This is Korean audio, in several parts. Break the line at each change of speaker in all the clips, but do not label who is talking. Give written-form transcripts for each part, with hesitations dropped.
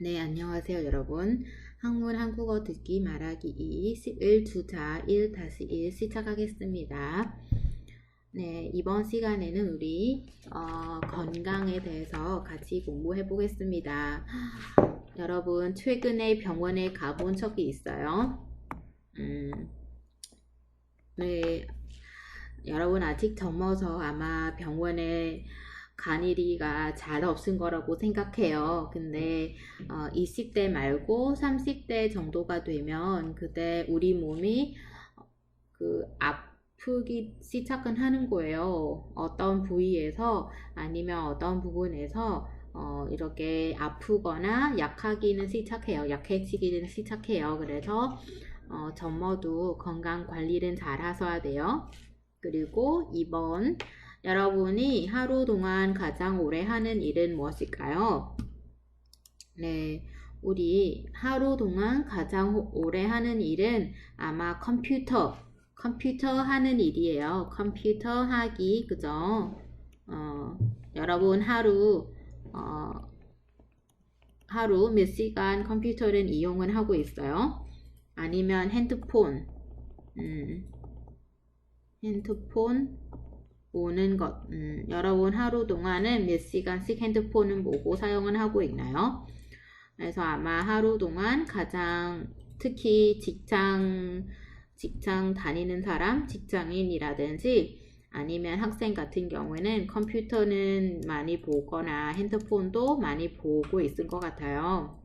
네, 안녕하세요, 여러분. 학문 한국어 듣기 말하기 2 11주자 1-1 시작하겠습니다. 네, 이번 시간에는 우리 건강에 대해서 같이 공부해 보겠습니다. 여러분, 최근에 병원에 가본 적이 있어요? 네, 여러분 아직 젊어서 아마 병원에 간 일이가 잘 없은 거라고 생각해요. 근데 20대 말고 30대 정도가 되면 그때 우리 몸이 아프기 시작은 하는 거예요. 어떤 부위에서 아니면 어떤 부분에서 이렇게 아프거나 약하기는 시작해요. 약해지기는 시작해요. 그래서 젊어도 건강 관리는 잘 하셔야 돼요. 그리고 2번, 여러분이 하루 동안 가장 오래 하는 일은 무엇일까요? 네, 우리 하루 동안 가장 오래 하는 일은 아마 컴퓨터 하는 일이에요. 컴퓨터 하기, 그죠? 여러분 하루 몇 시간 컴퓨터를 이용을 하고 있어요? 아니면 핸드폰 보는 것. 여러분 하루 동안은 몇 시간씩 핸드폰을 보고 사용을 하고 있나요? 그래서 아마 하루 동안 가장 특히 직장 다니는 사람, 직장인이라든지 아니면 학생 같은 경우에는 컴퓨터는 많이 보거나 핸드폰도 많이 보고 있을 것 같아요.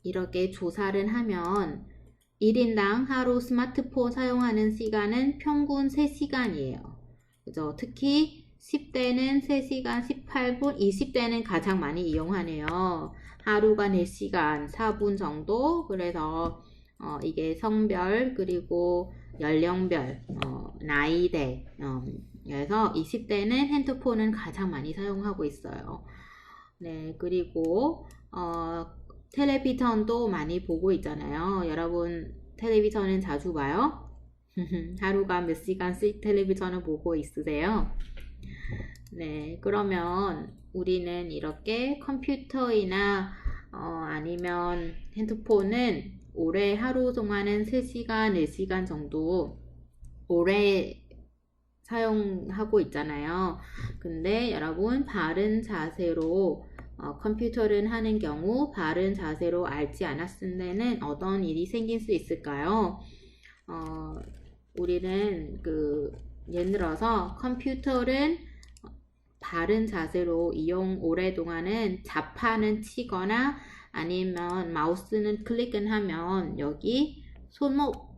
이렇게 조사를 하면 1인당 하루 스마트폰 사용하는 시간은 평균 3시간이에요. 그죠? 특히 10대는 3시간 18분, 20대는 가장 많이 이용하네요. 하루가 4시간 4분 정도. 그래서 이게 성별 그리고 연령별, 나이대, 그래서 20대는 핸드폰은 가장 많이 사용하고 있어요. 네, 그리고 텔레비전도 많이 보고 있잖아요. 여러분 텔레비전은 자주 봐요? 하루가 몇 시간씩 텔레비전을 보고 있으세요? 네, 그러면 우리는 이렇게 컴퓨터이나 아니면 핸드폰은 올해 하루 동안은 3시간, 4시간 정도 오래 사용하고 있잖아요. 근데 여러분 바른 자세로 컴퓨터를 하는 경우 바른 자세로 알지 않았을 때는 어떤 일이 생길 수 있을까요? 우리는 예를 들어서 컴퓨터를 바른 자세로 이용 오랫동안은 자판은 치거나 아니면 마우스는 클릭을 하면 여기 손목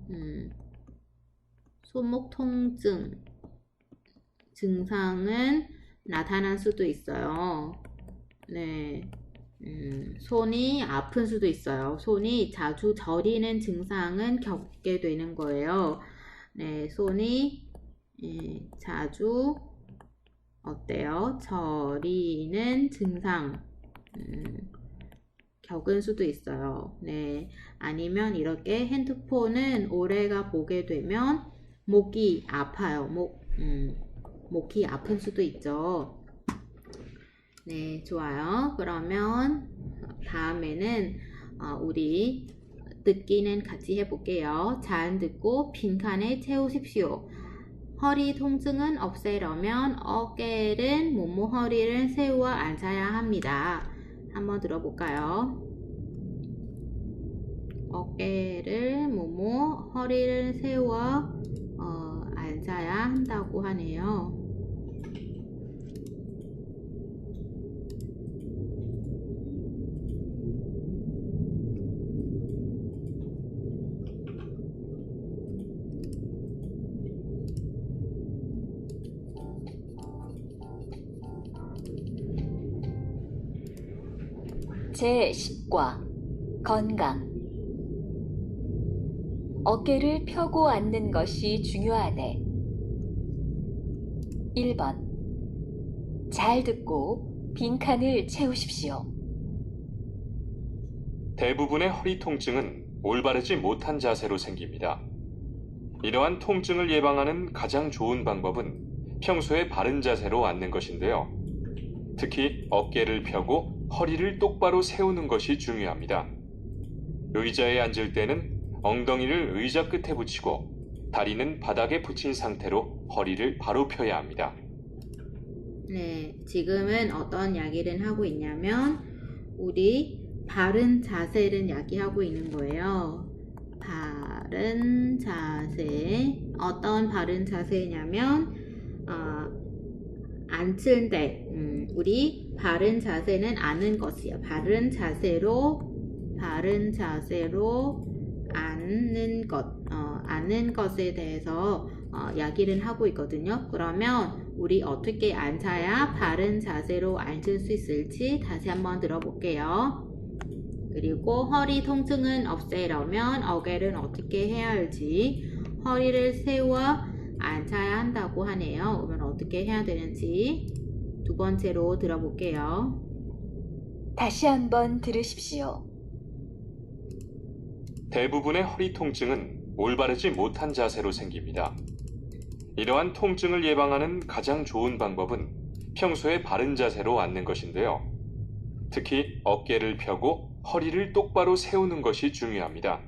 통증 증상은 나타날 수도 있어요. 네, 손이 아픈 수도 있어요. 손이 자주 저리는 증상은 겪게 되는 거예요. 네, 손이 자주 어때요? 저리는 증상 겪을 수도 있어요. 네, 아니면 이렇게 핸드폰은 오래가 보게 되면 목이 아파요. 목이 아픈 수도 있죠. 네, 좋아요. 그러면 다음에는 우리 듣기는 같이 해볼게요. 잘 듣고 빈칸에 채우십시오. 허리 통증은 없애려면 어깨를 허리를 세워 앉아야 합니다. 한번 들어볼까요? 어깨를 허리를 세워 앉아야 한다고 하네요.
제10과 건강. 어깨를 펴고 앉는 것이 중요하네. 1번. 잘 듣고 빈칸을 채우십시오.
대부분의 허리 통증은 올바르지 못한 자세로 생깁니다. 이러한 통증을 예방하는 가장 좋은 방법은 평소에 바른 자세로 앉는 것인데요. 특히 어깨를 펴고 허리를 똑바로 세우는 것이 중요합니다. 의자에 앉을 때는 엉덩이를 의자 끝에 붙이고 다리는 바닥에 붙인 상태로 허리를 바로 펴야 합니다.
네, 지금은 어떤 이야기를 하고 있냐면 우리 바른 자세를 이야기하고 있는 거예요. 바른 자세. 어떤 바른 자세냐면 앉을 때 우리 바른 자세는 앉는 것이에요. 바른 자세로 앉는 것에 대해서 이야기를 하고 있거든요. 그러면 우리 어떻게 앉아야 바른 자세로 앉을 수 있을지 다시 한번 들어볼게요. 그리고 허리 통증은 없애려면 어깨를 어떻게 해야 할지, 허리를 세워 앉아야 한다고 하네요. 그러면 어떻게 해야 되는지 두 번째로 들어볼게요.
다시 한번 들으십시오.
대부분의 허리 통증은 올바르지 못한 자세로 생깁니다. 이러한 통증을 예방하는 가장 좋은 방법은 평소에 바른 자세로 앉는 것인데요. 특히 어깨를 펴고 허리를 똑바로 세우는 것이 중요합니다.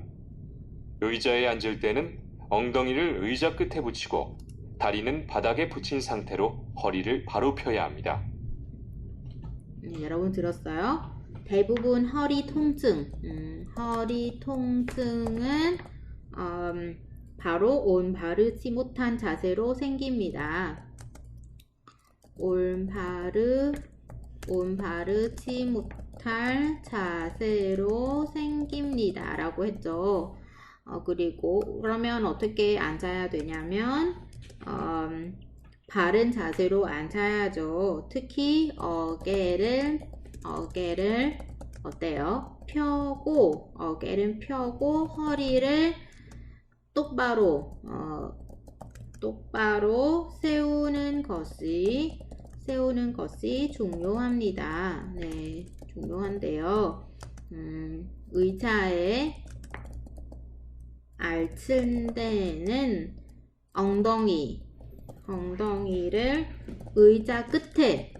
의자에 앉을 때는 엉덩이를 의자 끝에 붙이고 다리는 바닥에 붙인 상태로 허리를 바로 펴야 합니다.
여러분 들었어요? 대부분 허리 통증은 바로 올바르지 못한 자세로 생깁니다. 올바르지 못할 자세로 생깁니다 라고 했죠. 그리고 그러면 어떻게 앉아야 되냐면 바른 자세로 앉아야죠. 특히 어깨를 어때요? 어깨를 펴고 허리를 똑바로 세우는 것이 중요합니다. 네, 중요한데요. 의자에 앉을 때는 엉덩이를 의자 끝에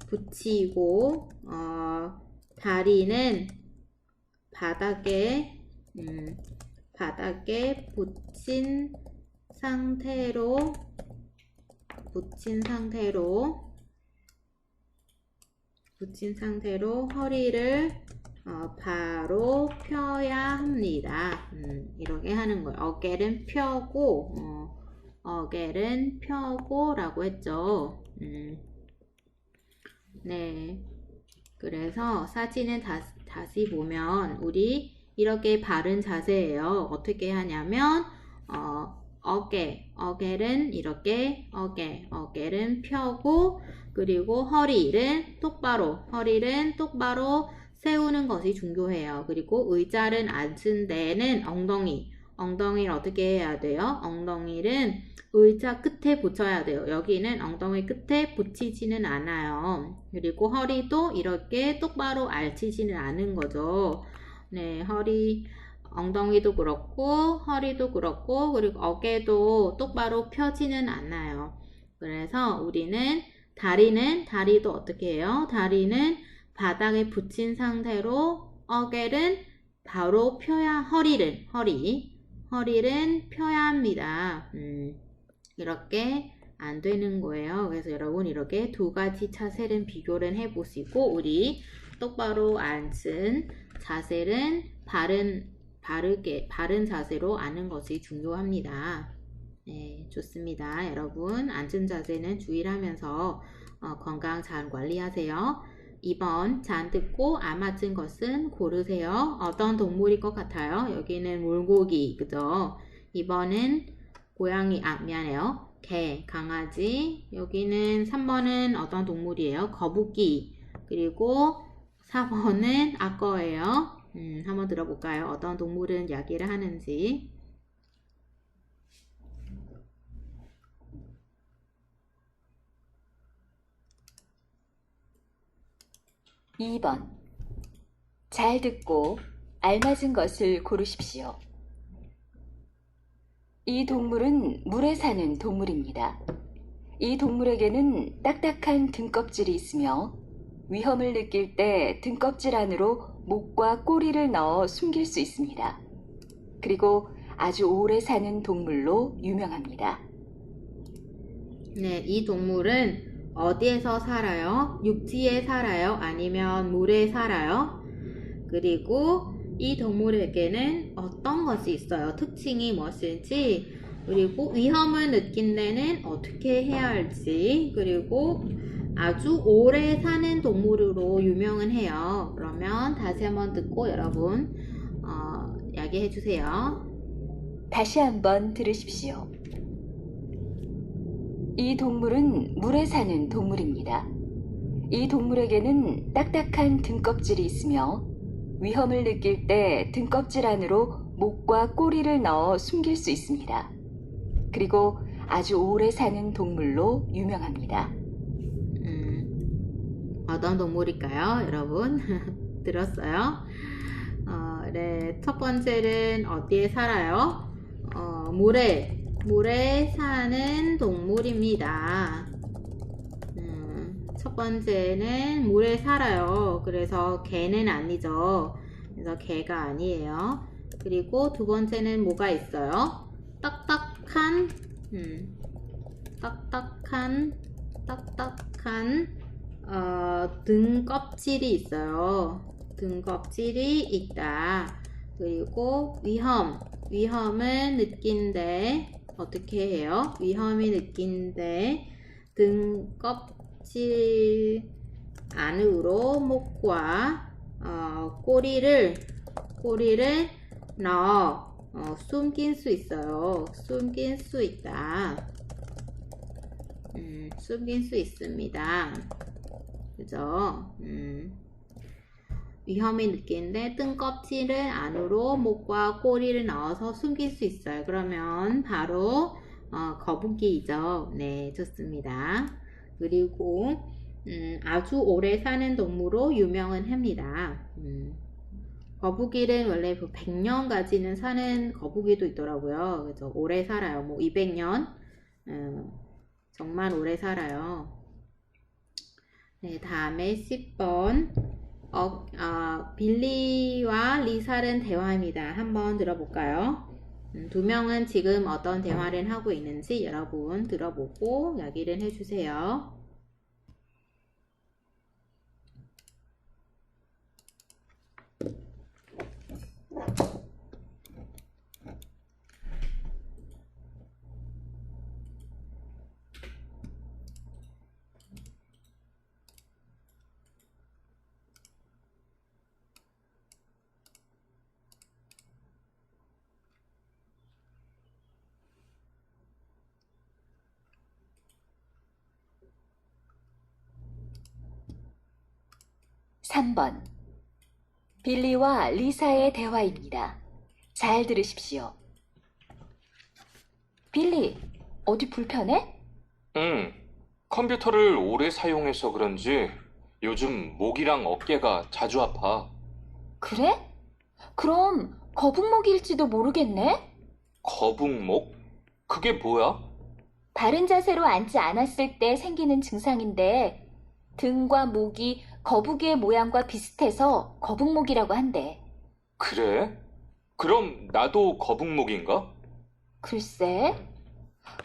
붙이고 다리는 바닥에 붙인 상태로 허리를 바로 펴야 합니다. 이렇게 하는 거예요. 어깨는 펴고 라고 했죠. 네. 그래서 사진을 다시 보면 우리 이렇게 바른 자세예요. 어떻게 하냐면 어깨는 이렇게 어깨는 펴고 그리고 허리를 똑바로 세우는 것이 중요해요. 그리고 의자를 앉은 데는 엉덩이를 어떻게 해야 돼요? 엉덩이를 의자 끝에 붙여야 돼요. 여기는 엉덩이 끝에 붙이지는 않아요. 그리고 허리도 이렇게 똑바로 앓히지는 않은 거죠. 네, 엉덩이도 그렇고 허리도 그렇고 그리고 어깨도 똑바로 펴지는 않아요. 그래서 우리는 다리도 어떻게 해요? 다리는 바닥에 붙인 상태로 어깨는 바로 펴야 허리를 펴야 합니다. 이렇게 안 되는 거예요. 그래서 여러분 이렇게 두 가지 자세를 비교를 해보시고 우리 똑바로 앉은 자세는 바른 자세로 앉는 것이 중요합니다. 네, 좋습니다. 여러분 앉은 자세는 주의를 하면서 건강 잘 관리하세요. 2번 잘 듣고 안 맞은 것은 고르세요. 어떤 동물일 것 같아요? 여기는 물고기, 그죠? 2번은 고양이, 미안해요. 개, 강아지. 여기는 3번은 어떤 동물이에요? 거북이. 그리고 4번은 악어예요. 한번 들어볼까요? 어떤 동물은 이야기를 하는지.
2번. 잘 듣고 알맞은 것을 고르십시오. 이 동물은 물에 사는 동물입니다. 이 동물에게는 딱딱한 등껍질이 있으며 위험을 느낄 때 등껍질 안으로 목과 꼬리를 넣어 숨길 수 있습니다. 그리고 아주 오래 사는 동물로 유명합니다.
네, 이 동물은 어디에서 살아요? 육지에 살아요? 아니면 물에 살아요? 그리고 이 동물에게는 어떤 것이 있어요? 특징이 무엇일지, 그리고 위험을 느낀 데는 어떻게 해야 할지, 그리고 아주 오래 사는 동물로 유명은 해요. 그러면 다시 한번 듣고 여러분 이야기해 주세요.
다시 한번 들으십시오. 이 동물은 물에 사는 동물입니다. 이 동물에게는 딱딱한 등껍질이 있으며 위험을 느낄 때 등껍질 안으로 목과 꼬리를 넣어 숨길 수 있습니다. 그리고 아주 오래 사는 동물로 유명합니다.
어떤 동물일까요, 여러분? 들었어요? 네, 첫 번째는 어디에 살아요? 물에 사는 동물입니다. 첫 번째는 물에 살아요. 그래서 개는 아니죠. 그래서 개가 아니에요. 그리고 두 번째는 뭐가 있어요? 딱딱한 등 껍질이 있어요. 등 껍질이 있다. 그리고 위험을 느낀데 어떻게 해요? 위험이 느낀데 등 껍질 안으로 목과 꼬리를 넣어 숨길 수 있어요. 숨길 수 있다. 숨길 수 있습니다. 그죠? 위험이 느끼는데 뜬껍질을 안으로 목과 꼬리를 넣어서 숨길 수 있어요. 그러면 바로 거북이죠. 네, 좋습니다. 그리고 아주 오래 사는 동물로 유명은 합니다. 거북이는 원래 100년까지는 사는 거북이도 있더라고요. 그래서 오래 살아요. 뭐 200년 정말 오래 살아요. 네, 다음에 10번 빌리와 리사는 대화입니다. 한번 들어볼까요? 두 명은 지금 어떤 대화를 하고 있는지 여러분 들어보고 이야기를 해주세요.
삼 번 빌리와 리사의 대화입니다. 잘 들으십시오. 빌리, 어디 불편해?
컴퓨터를 오래 사용해서 그런지 요즘 목이랑 어깨가 자주 아파.
그래? 그럼 거북목일지도 모르겠네?
거북목? 그게 뭐야?
바른 자세로 앉지 않았을 때 생기는 증상인데 등과 목이 거북이의 모양과 비슷해서 거북목이라고 한대.
그래? 그럼 나도 거북목인가?
글쎄,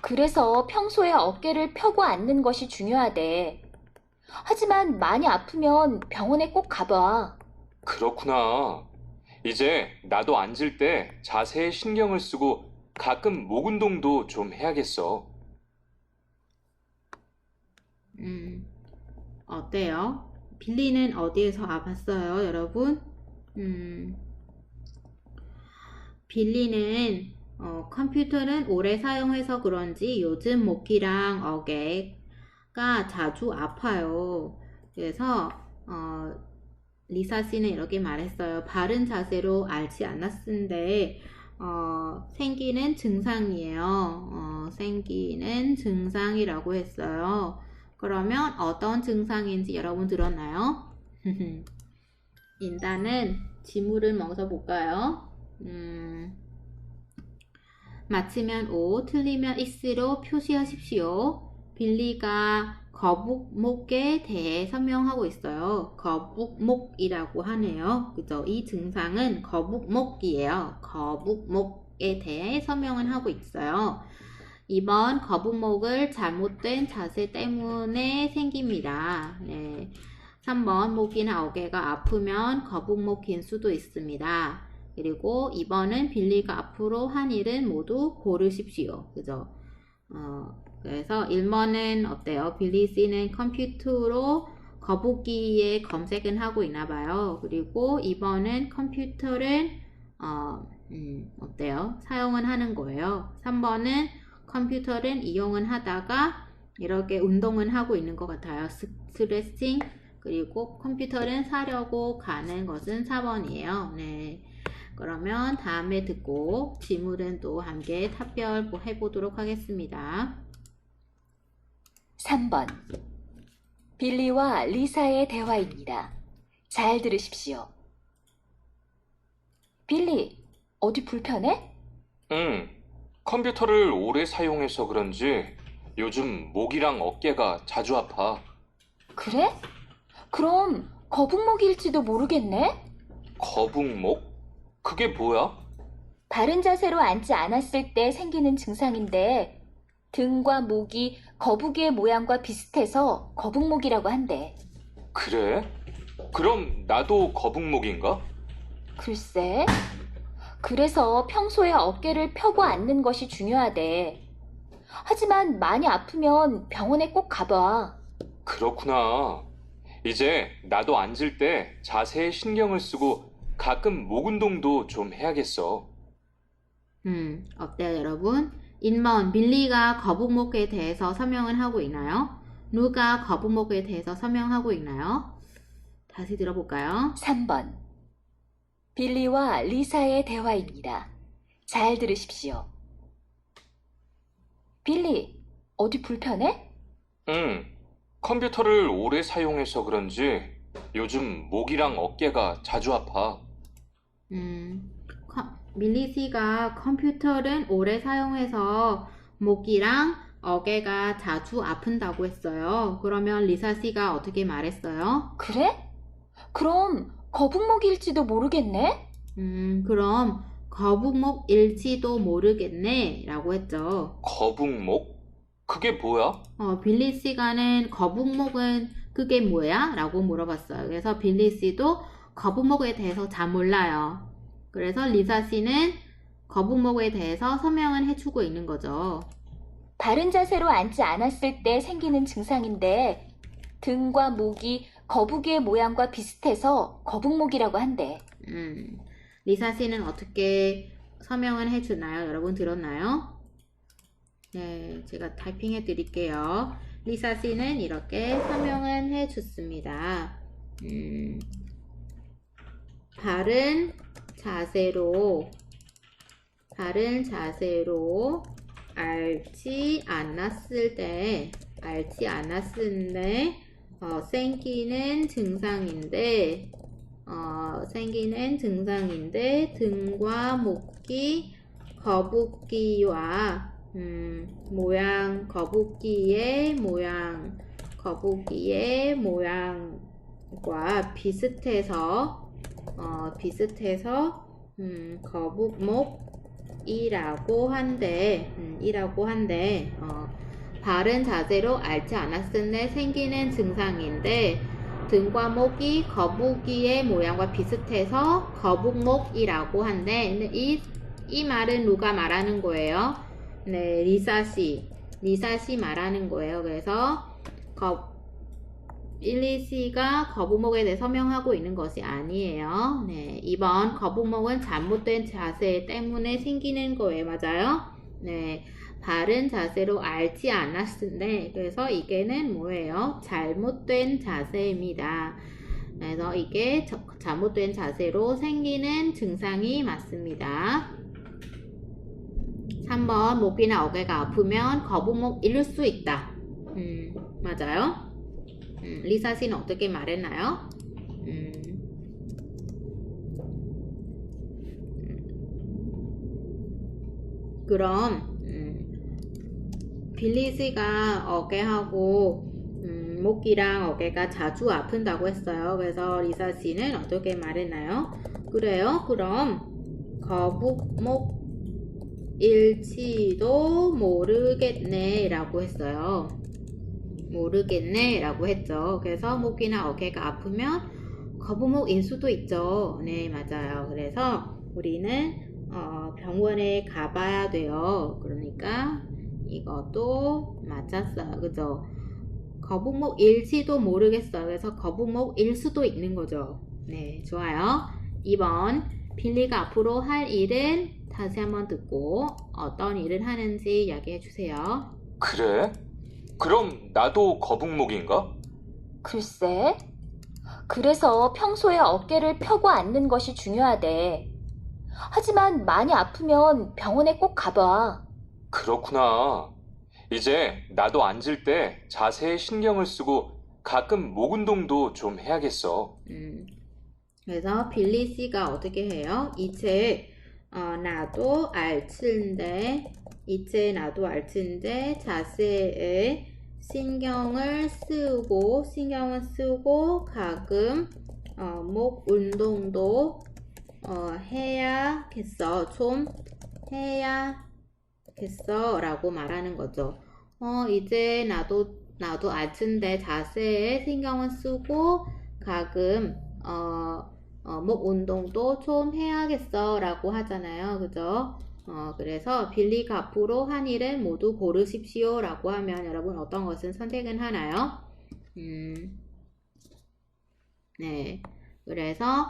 그래서 평소에 어깨를 펴고 앉는 것이 중요하대. 하지만 많이 아프면 병원에 꼭 가봐.
그렇구나. 이제 나도 앉을 때 자세에 신경을 쓰고 가끔 목 운동도 좀 해야겠어.
어때요? 빌리는 어디에서 아팠어요, 여러분? 빌리는 컴퓨터는 오래 사용해서 그런지 요즘 목이랑 어깨가 자주 아파요. 그래서 리사 씨는 이렇게 말했어요. 바른 자세로 앉지 않았는데 생기는 증상이에요. 생기는 증상이라고 했어요. 그러면 어떤 증상인지 여러분 들었나요? 일단은 지문을 먼저 볼까요? 맞히면 O, 틀리면 X로 표시하십시오. 빌리가 거북목에 대해 설명하고 있어요. 거북목이라고 하네요. 그죠? 이 증상은 거북목이에요. 거북목에 대해 설명을 하고 있어요. 2번 거북목을 잘못된 자세 때문에 생깁니다. 네. 3번 목이나 어깨가 아프면 거북목일 수도 있습니다. 그리고 2번은 빌리가 앞으로 한 일은 모두 고르십시오. 그죠? 그래서 1번은 어때요? 빌리 씨는 컴퓨터로 거북이에 검색은 하고 있나 봐요. 그리고 2번은 컴퓨터를 어때요? 사용은 하는 거예요. 3번은 컴퓨터를 이용은 하다가 이렇게 운동은 하고 있는 것 같아요. 스트레칭. 그리고 컴퓨터를 사려고 가는 것은 4번이에요. 네. 그러면 다음에 듣고 질문은 또 함께 답변해 보도록 하겠습니다.
3번. 빌리와 리사의 대화입니다. 잘 들으십시오. 빌리, 어디 불편해?
응, 컴퓨터를 오래 사용해서 그런지 요즘 목이랑 어깨가 자주 아파.
그래? 그럼 거북목일지도 모르겠네?
거북목? 그게 뭐야?
바른 자세로 앉지 않았을 때 생기는 증상인데 등과 목이 거북이의 모양과 비슷해서 거북목이라고 한대.
그래? 그럼 나도 거북목인가?
글쎄, 그래서 평소에 어깨를 펴고 앉는 것이 중요하대. 하지만 많이 아프면 병원에 꼭 가봐.
그렇구나. 이제 나도 앉을 때 자세에 신경을 쓰고 가끔 목 운동도 좀 해야겠어.
어때요, 여러분? 1번, 빌리가 거북목에 대해서 설명을 하고 있나요? 누가 거북목에 대해서 설명하고 있나요? 다시 들어볼까요?
3번. 빌리와 리사의 대화입니다. 잘 들으십시오. 빌리, 어디 불편해?
응, 컴퓨터를 오래 사용해서 그런지 요즘 목이랑 어깨가 자주 아파.
밀리 씨가 컴퓨터를 오래 사용해서 목이랑 어깨가 자주 아픈다고 했어요. 그러면 리사 씨가 어떻게 말했어요?
그래? 그럼 거북목일지도 모르겠네?
그럼 거북목일지도 모르겠네 라고 했죠.
거북목? 그게 뭐야?
빌리 씨가는 거북목은 그게 뭐야? 라고 물어봤어요. 그래서 빌리 씨도 거북목에 대해서 잘 몰라요. 그래서 리사 씨는 거북목에 대해서 설명을 해주고 있는 거죠.
바른 자세로 앉지 않았을 때 생기는 증상인데 등과 목이 거북이의 모양과 비슷해서 거북목이라고 한대.
리사 씨는 어떻게 설명을 해주나요? 여러분 들었나요? 네, 제가 타이핑해 드릴게요. 리사 씨는 이렇게 설명을 해줬습니다. 바른 자세로 알지 않았을 때 생기는 증상인데 등과 목이 거북이와 거북이의 모양과 비슷해서 거북목이라고 한데, 바른 자세로 앓지 않았을 때 생기는 증상인데, 등과 목이 거북이의 모양과 비슷해서 거북목이라고 한데, 근데 이 말은 누가 말하는 거예요? 네, 리사 씨 말하는 거예요. 그래서 빌리 씨가 거북목에 대해 설명하고 있는 것이 아니에요. 네, 2번 거북목은 잘못된 자세 때문에 생기는 거예요. 맞아요? 네, 바른 자세로 앓지 않았을 때 그래서 이게는 뭐예요? 잘못된 자세입니다. 그래서 이게 잘못된 자세로 생기는 증상이 맞습니다. 3번 목이나 어깨가 아프면 거북목일 수 있다. 맞아요? 리사 씨는 어떻게 말했나요? 그럼 빌리지가 어깨하고 목이랑 어깨가 자주 아픈다고 했어요. 그래서 리사 씨는 어떻게 말했나요? 그래요? 그럼 거북목일지도 모르겠네 라고 했어요. 모르겠네 라고 했죠. 그래서 목이나 어깨가 아프면 거북목일 수도 있죠. 네, 맞아요. 그래서 우리는 병원에 가봐야 돼요. 그러니까 이것도 맞았어요. 그죠? 거북목일지도 모르겠어요. 그래서 거북목일 수도 있는 거죠. 네, 좋아요. 2번, 빌리가 앞으로 할 일은 다시 한번 듣고 어떤 일을 하는지 이야기해 주세요.
그래? 그럼 나도 거북목인가?
글쎄, 그래서 평소에 어깨를 펴고 앉는 것이 중요하대. 하지만 많이 아프면 병원에 꼭 가봐.
그렇구나. 이제 나도 앉을 때 자세에 신경을 쓰고 가끔 목 운동도 좀 해야겠어.
그래서 빌리 씨가 어떻게 해요? 이제 나도 알텐데 자세에 신경을 쓰고 가끔 목 운동도 좀 해야겠어 라고 말하는 거죠. 이제 나도 알텐데 자세에 신경을 쓰고 가끔 목 운동도 좀 해야겠어 라고 하잖아요. 그죠? 그래서 빌리가 앞으로 한 일은 모두 고르십시오 라고 하면 여러분 어떤 것은 선택은 하나요? 네. 그래서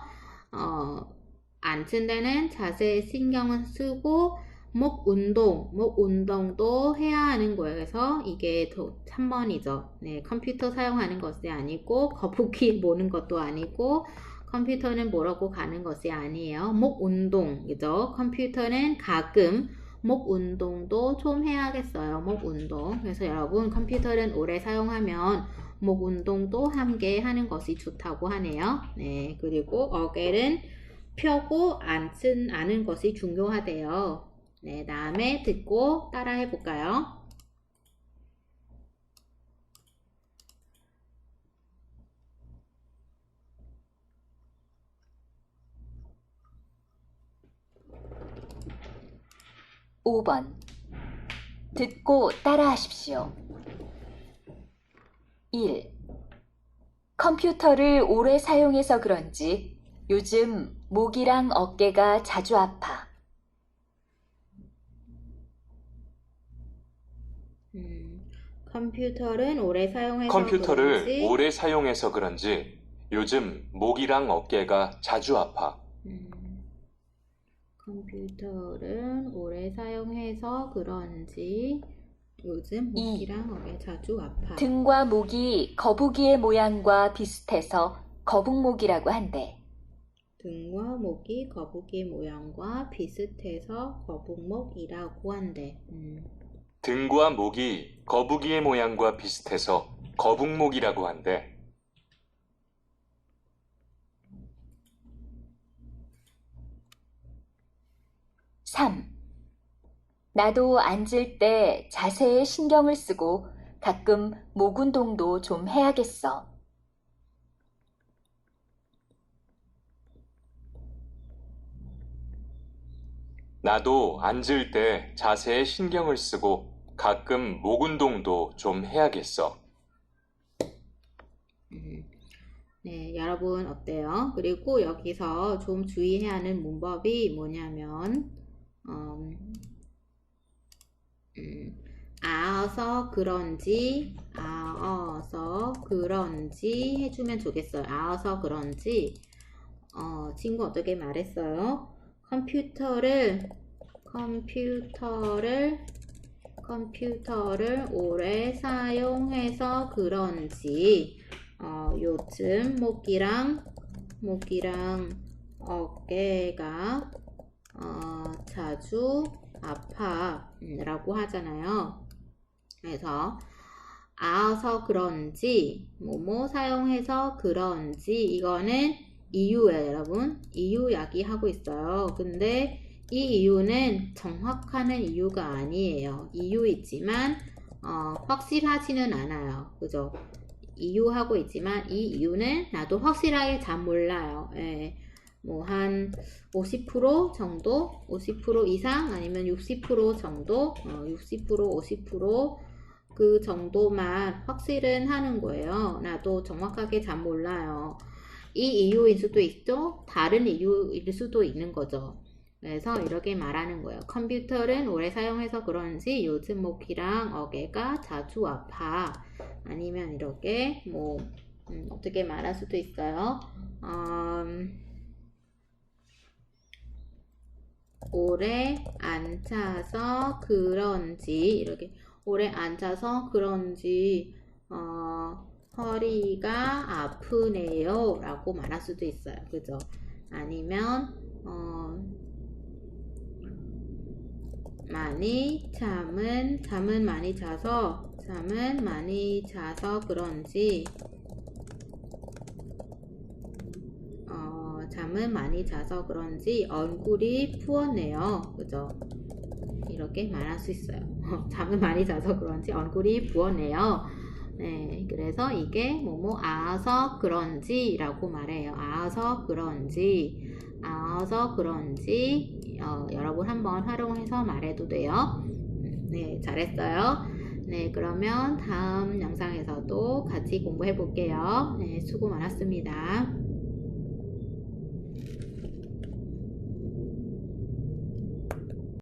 앉은 데는 자세에 신경을 쓰고 목 운동도 해야 하는 거예요. 그래서 이게 3번이죠. 네, 컴퓨터 사용하는 것이 아니고 거북이 모는 것도 아니고 컴퓨터는 뭐라고 가는 것이 아니에요. 목 운동, 그죠? 컴퓨터는 가끔 목 운동도 좀 해야겠어요. 목 운동. 그래서 여러분 컴퓨터는 오래 사용하면 목 운동도 함께 하는 것이 좋다고 하네요. 네, 그리고 어깨는 펴고 앉는 것이 중요하대요. 네, 다음에 듣고 따라 해볼까요?
(5번) 듣고 따라하십시오. 1. 컴퓨터를 오래 사용해서 그런지 요즘 목이랑 어깨가 자주 아파.
컴퓨터를 오래 사용해서
그런지 요즘 목이랑 어깨가 자주 아파.
컴퓨터를 오래 사용해서 그런지 요즘 목이랑 어깨가 자주 아파.
등과 목이 거북이의 모양과 비슷해서 거북목이라고 한대.
등과 목이 거북이 모양과 비슷해서 거북목이라고 한대.
등과 목이 거북이의 모양과 비슷해서 거북목이라고 한대.
3. 나도 앉을 때 자세에 신경을 쓰고 가끔 목 운동도 좀 해야겠어.
나도 앉을 때 자세에 신경을 쓰고 가끔 목 운동도 좀 해야겠어.
네, 여러분 어때요? 그리고 여기서 좀 주의해야 하는 문법이 뭐냐면 아어서 그런지 해주면 좋겠어요. 아어서 그런지 친구 어떻게 말했어요? 컴퓨터를 오래 사용해서 그런지 요즘 목이랑 어깨가 자주 아파 라고 하잖아요. 그래서 아서 그런지 뭐뭐 사용해서 그런지 이거는 이유예요. 여러분 이유 이야기하고 있어요. 근데 이 이유는 정확한 이유가 아니에요. 이유이지만 확실하지는 않아요. 그죠? 이유하고 있지만 이 이유는 나도 확실하게 잘 몰라요. 예. 뭐 한 50% 정도, 50% 이상 아니면 60% 정도, 60%, 50% 그 정도만 확실은 하는 거예요. 나도 정확하게 잘 몰라요. 이 이유일 수도 있죠. 다른 이유일 수도 있는 거죠. 그래서 이렇게 말하는 거예요. 컴퓨터를 오래 사용해서 그런지 요즘 목이랑 어깨가 자주 아파. 아니면 이렇게 뭐 어떻게 말할 수도 있어요. 오래 앉아서 그런지 이렇게 오래 앉아서 그런지 허리가 아프네요 라고 말할 수도 있어요. 그죠? 아니면 잠은 많이 자서 그런지 잠은 많이 자서 그런지 얼굴이 부었네요. 그죠? 이렇게 말할 수 있어요. 잠을 많이 자서 그런지 얼굴이 부었네요. 네, 그래서 이게 뭐뭐 아서 그런지 라고 말해요. 아서 그런지 여러분 한번 활용해서 말해도 돼요. 네, 잘했어요. 네, 그러면 다음 영상에서도 같이 공부해 볼게요. 네, 수고 많았습니다.